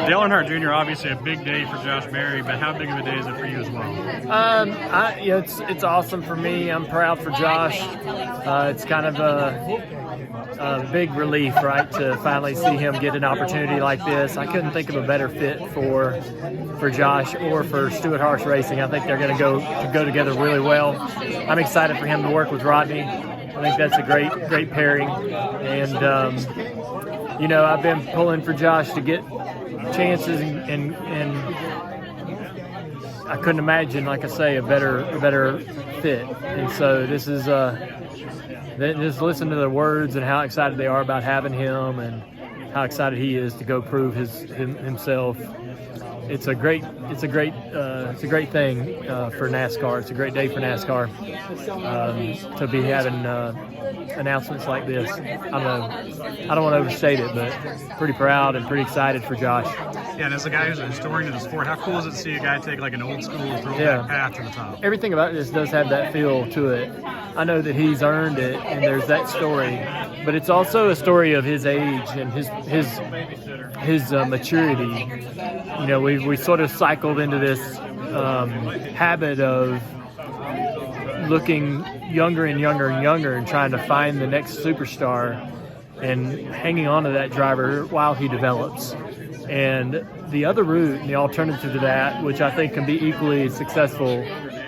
Dale Earnhardt Jr. obviously a big day for Josh Berry, but how big of a day is it for you as well? It's awesome for me. I'm proud for Josh. It's kind of a big relief, right, to finally see him get an opportunity like this. I couldn't think of a better fit for Josh or for Stewart-Haas Racing. I think they're going to go together really well. I'm excited for him to work with Rodney. I think that's a great pairing. And I've been pulling for Josh to get chances, and I couldn't imagine, like I say, a better fit. And so this is just listen to the words and how excited they are about having him, and how excited he is to go prove himself. It's a great thing for NASCAR. It's a great day for NASCAR to be having announcements like this. I don't want to overstate it, but pretty proud and pretty excited for Josh. Yeah, and as a guy who's a historian of the sport, how cool is it to see a guy take like an old school throwback path to the top? Everything about this does have that feel to it. I know that he's earned it, and there's that story, but it's also a story of his age and his maturity. We sort of cycled into this habit of looking younger and younger and younger and trying to find the next superstar and hanging on to that driver while he develops. And the other route and the alternative to that, which I think can be equally successful,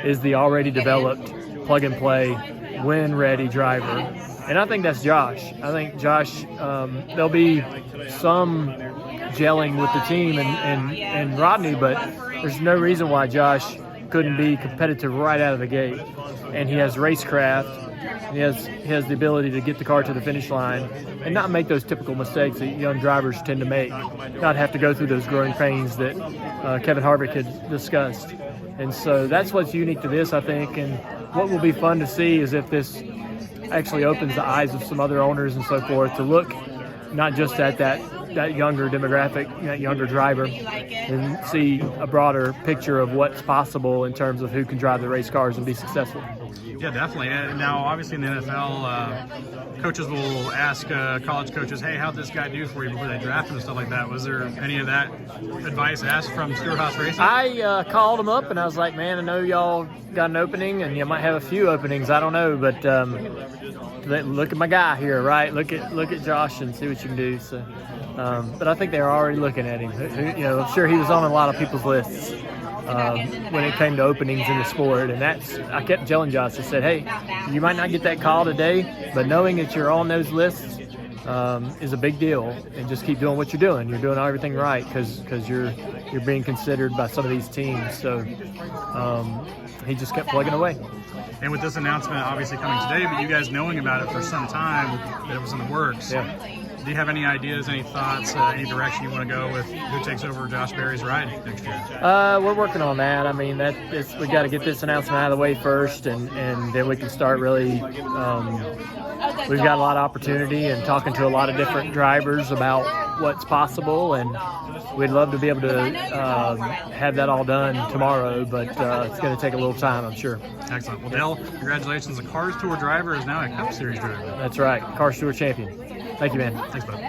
is the already developed plug-and-play, win-ready driver. And I think that's Josh. I think Josh, there'll be some gelling with the team and Rodney, but there's no reason why Josh couldn't be competitive right out of the gate. And he has racecraft. He has the ability to get the car to the finish line and not make those typical mistakes that young drivers tend to make, not have to go through those growing pains that Kevin Harvick had discussed. And so that's what's unique to this, I think. And what will be fun to see is if this actually opens the eyes of some other owners and so forth to look not just at that younger demographic, that younger driver, and see a broader picture of what's possible in terms of who can drive the race cars and be successful. Yeah, definitely. Now, obviously in the NFL, coaches will ask college coaches, hey, how'd this guy do for you before they draft him and stuff like that. Was there any of that advice asked from Stewart-Haas Racing? I called him up and I was like, man, I know y'all got an opening and you might have a few openings. I don't know, but look at my guy here, right? Look at Josh and see what you can do. So, but I think they're already looking at him. I'm sure he was on a lot of people's lists when it came to openings in the sport. And I kept telling Josh, I said, hey, you might not get that call today, but knowing that you're on those lists is a big deal. And just keep doing what you're doing. You're doing everything right because you're being considered by some of these teams. So he just kept plugging away. And with this announcement obviously coming today, but you guys knowing about it for some time, that it was in the works. Yeah. Do you have any ideas, any thoughts, any direction you want to go with who takes over Josh Berry's ride next year? We're working on that. I mean, we got to get this announcement out of the way first, and then we can start really. We've got a lot of opportunity and talking to a lot of different drivers about what's possible, and we'd love to be able to have that all done tomorrow, but it's going to take a little time, I'm sure. Excellent. Well, Dale, congratulations. The Cars Tour driver is now a Cup Series driver. That's right. Cars Tour champion. Thank you, man. Thanks, bud.